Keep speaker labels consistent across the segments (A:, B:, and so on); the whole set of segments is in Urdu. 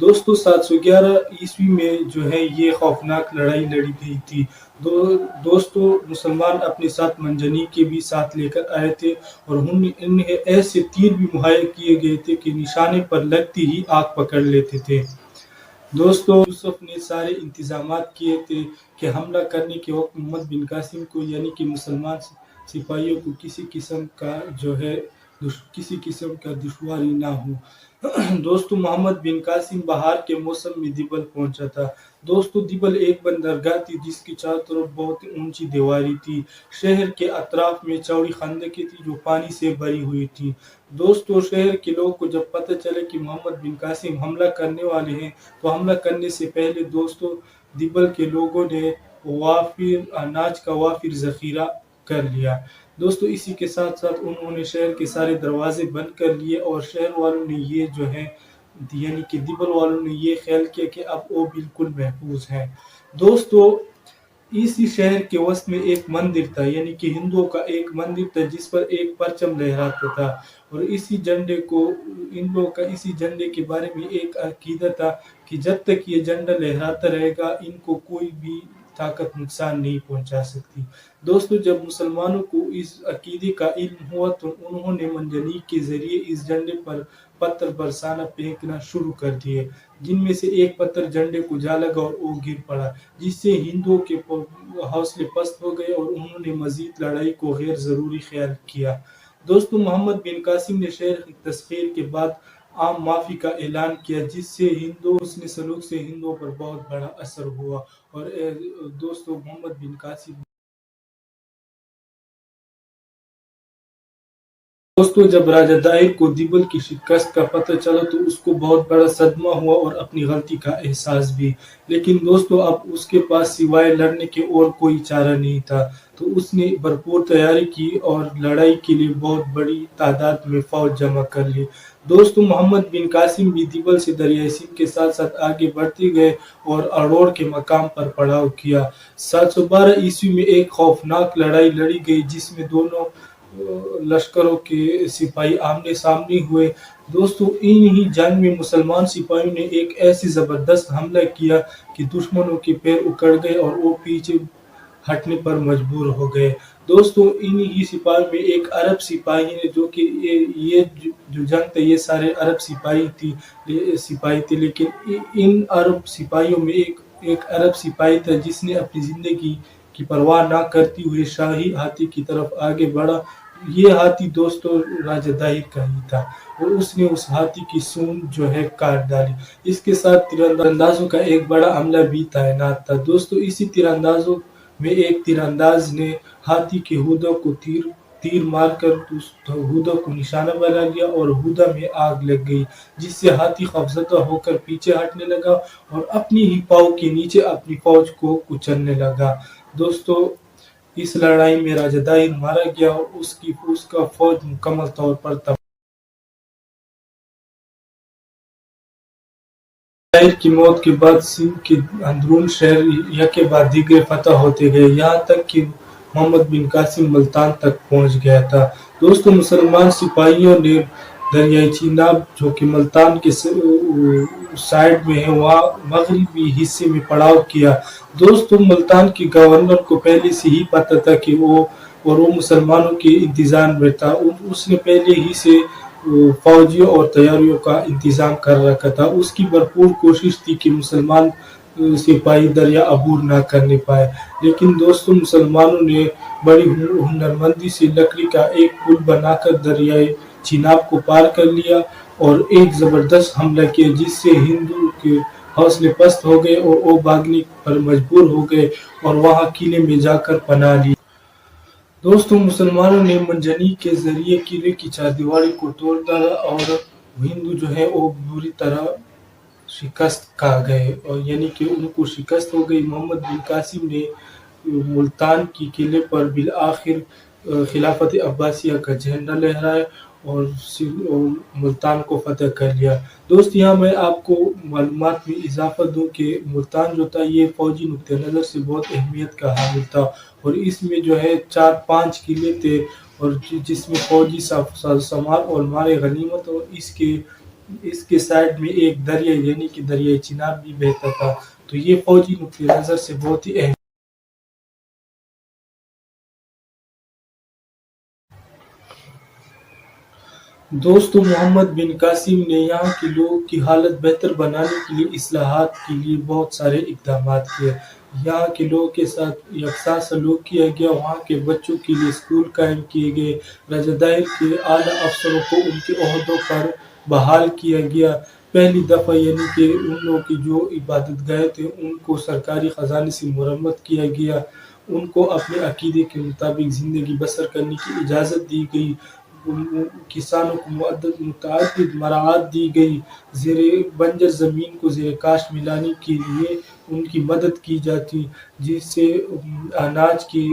A: دوستوں 711 میں جو ہے یہ خوفناک لڑائی لڑی گئی تھی۔ دوستوں مسلمان اپنے ساتھ منجنیق کے بھی ساتھ لے کر آئے تھے اور انہیں ایسے تیر بھی مہیا کیے گئے تھے کہ نشانے پر لگتی ہی آگ پکڑ لیتے تھے۔ دوستو یوسف نے سارے انتظامات کیے تھے کہ حملہ کرنے کے وقت محمد بن قاسم کو یعنی کہ مسلمان سپاہیوں کو کسی قسم کا دشواری نہ ہو۔ دوستو محمد بن قاسم بہار کے موسم میں دیبل پہنچا تھا۔ دوستو دیبل ایک بندرگاہ تھی جس کی چاروں طرف بہت اونچی دیواری تھی۔ شہر کے اطراف میں چوڑی خندقیں تھی جو پانی سے بھری ہوئی تھی۔ دوستو شہر کے لوگوں کو جب پتہ چلا کہ محمد بن قاسم حملہ کرنے والے ہیں تو حملہ کرنے سے پہلے دوستو دیبل کے لوگوں نے اناج کا وافر ذخیرہ کر لیا۔ دوستو اسی کے ساتھ ساتھ انہوں نے شہر کے سارے دروازے بند کر لیے اور شہر والوں نے یعنی کہ دیبل والوں نے یہ خیال کیا کہ اب وہ بالکل محفوظ ہیں۔ دوستو اسی شہر کے وسط میں ایک مندر تھا یعنی کہ ہندوؤں کا ایک مندر تھا جس پر ایک پرچم لہراتا تھا اور ان لوگوں کا اسی جھنڈے کے بارے میں ایک عقیدہ تھا کہ جب تک یہ جھنڈا لہراتا رہے گا ان کو کوئی بھی طاقت نقصان نہیں پہنچا سکتی۔ دوستو جب مسلمانوں کو اس عقیدے کا علم ہوا تو انہوں نے منجنیق کے ذریعے اس جھنڈے پر پتھر برسانا پھینکنا شروع کر دیے جن میں سے ایک پتھر جھنڈے کو جا لگا اور وہ گر پڑا جس سے ہندوؤں کے حوصلے پست ہو گئے اور انہوں نے مزید لڑائی کو غیر ضروری خیال کیا۔ دوستو محمد بن قاسم نے شہر کی تسخیر کے بعد عام معافی کا اعلان کیا جس سے حسن سلوک سے ہندوؤں پر بہت بڑا اثر ہوا اور دوستو محمد بن قاسم دوستو جب راجہ دائر کو دیبل کی شکست کا پتہ چلا تو اس کو بہت بڑا صدمہ ہوا اور اپنی غلطی کا احساس بھی، لیکن دوستو اب اس کے پاس سوائے لڑنے کے اور کوئی چارہ نہیں تھا تو اس نے بھرپور تیاری کی اور لڑائی کے لیے بہت بڑی تعداد میں فوج جمع کر لی۔ دوستو محمد بن قاسم بھی دیبل سے دریائے سندھ کے ساتھ ساتھ آگے بڑھتے گئے اور اڑوڑ کے مقام پر پڑاؤ کیا۔ 712 میں ایک خوفناک لڑائی لڑی گئی جس میں دونوں لشکروں کے سپاہی آمنے سامنے ہوئے۔ دوستو انہی جنگ میں مسلمان سپاہیوں نے ایک ایسے زبردست حملہ کیا کہ دشمنوں کے پیر اکھڑ گئے اور وہ پیچھے ہٹنے پر مجبور ہو گئے۔ دوستو انہی سپاہیوں میں ایک عرب سپاہی نے جو کہ یہ جو جنگ تھا یہ سارے عرب سپاہی تھے لیکن ان عرب سپاہیوں میں ایک عرب سپاہی تھا جس نے اپنی زندگی کی پرواہ نہ کرتے ہوئے شاہی ہاتھی کی طرف آگے بڑھا۔ یہ ہاتھی دوستو راجہ دائر کا ہی تھا اور اس نے اس ہاتھی کی سونڈ کاٹ ڈالی۔ اس کے ساتھ تیر اندازوں کا ایک بڑا عملہ بھی تعینات تھا۔ دوستو اسی تیر اندازوں میں ایک تیر انداز نے ہاتھی کے ہودہ کو تیر مار کر ہودہ کو نشانہ بنا لیا اور ہودہ میں آگ لگ گئی جس سے ہاتھی خوفزدہ ہو کر پیچھے ہٹنے لگا اور اپنی ہی پاؤں کے نیچے اپنی فوج کو کچلنے لگا۔ دوستو اس لڑائی میں راجہ دائر مارا گیا اور اس کا فوج مکمل طور پر تباہ۔ دائر کی موت کے بعد سندھ کے اندرون شہر یکے بعد دیگرے فتح ہوتے گئے یہاں تک کہ محمد بن قاسم ملتان تک پہنچ گیا تھا۔ دوستو مسلمان سپاہیوں نے دریائے چیناب جو کہ ملتان کے سائیڈ میں ہے وہاں مغربی حصے میں پڑاؤ کیا۔ دوستو ملتان کے گورنر کو پہلے سے ہی پتہ تھا کہ وہ مسلمانوں کے انتظام میں تھا۔ اس نے پہلے ہی سے فوجیوں اور تیاریوں کا انتظام کر رکھا تھا۔ اس کی بھرپور کوشش تھی کہ مسلمان سپاہی دریا عبور نہ کرنے پائے لیکن دوستو مسلمانوں نے بڑی ہنرمندی سے لکڑی کا ایک پل بنا کر دریائے چیناب کو پار کر لیا اور ایک زبردست حملہ کیا جس سے ہندوؤں کے حوصلے پست ہو گئے اور وہ بھاگنے پر مجبور ہو گئے اور وہاں قلعے میں جا کر پناہ لی۔ دوستو مسلمانوں نے منجنیق کے ذریعے قلعے کی چاردیواری کو توڑ ڈالا اور ہندو وہ بری طرح شکست کھا گئے اور یعنی کہ ان کو شکست ہو گئی۔ محمد بن قاسم نے ملتان کی قلعے پر بالآخر خلافت عباسیہ کا جھنڈا لہرایا اور ملتان کو فتح کر لیا۔ دوست یہاں میں آپ کو معلومات میں اضافہ دوں کہ ملتان جو تھا یہ فوجی نقطہ نظر سے بہت اہمیت کا حامل تھا اور اس میں 4-5 قلعے تھے اور جس میں فوجی ساز و سامان اور مال غنیمت اور اس کے اس کے سائڈ میں ایک دریا یعنی کہ دریائے چناب بھی بہتا تھا۔ تو یہ فوجی نقطۂ نظر سے بہت ہی اہم۔ دوستو محمد بن قاسم نے یہاں کے لوگوں کی حالت بہتر بنانے کے لیے اصلاحات کے لیے بہت سارے اقدامات کیے۔ یہاں کے لوگوں کے ساتھ یکساں سلوک کیا گیا، وہاں کے بچوں کے لیے اسکول قائم کیے گئے، رجا دائر کے اعلیٰ افسروں کو ان کے عہدوں پر بحال کیا گیا۔ پہلی دفعہ یعنی کہ ان لوگوں کی جو عبادت گاہ تھے ان کو سرکاری خزانے سے مرمت کیا گیا، ان کو اپنے عقیدے کے مطابق زندگی بسر کرنے کی اجازت دی گئی، کسانوں کو متعدد مراعات دی گئی، زیر بنجر زمین کو زیر کاشت میں لانے کے لیے ان کی مدد کی جاتی، جس سے اناج کی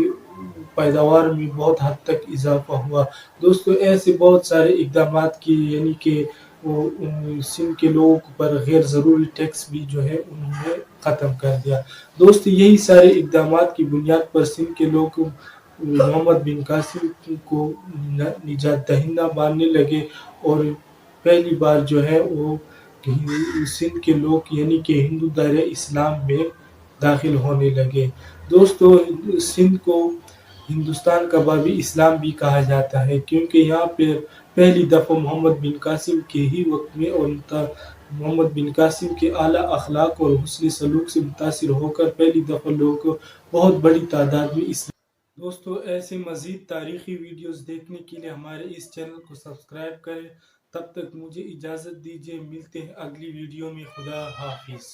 A: پیداوار میں بہت حد تک اضافہ ہوا۔ دوستو ایسے بہت سارے اقدامات کیے، یعنی کہ سندھ کے لوگوں پر غیر ضروری ٹیکس بھی جو ہے انہوں نے ختم کر دیا۔ دوستو یہی سارے اقدامات کی بنیاد پر سندھ کے لوگ محمد بن قاسم کو نجات دہندہ ماننے لگے، اور پہلی بار جو ہے وہ سندھ کے لوگ یعنی کہ ہندو دائرہ اسلام میں داخل ہونے لگے۔ دوستو سندھ کو ہندوستان کا باب اسلام بھی کہا جاتا ہے، کیونکہ یہاں پہ پہلی دفعہ محمد بن قاسم کے ہی وقت میں اور محمد بن قاسم کے اعلیٰ اخلاق اور حسن سلوک سے متاثر ہو کر پہلی دفعہ لوگ بہت بڑی تعداد میں اسلام۔ دوستو ایسے مزید تاریخی ویڈیوز دیکھنے کے لیے ہمارے اس چینل کو سبسکرائب کریں۔ تب تک مجھے اجازت دیجیے، ملتے ہیں اگلی ویڈیو میں۔ خدا حافظ۔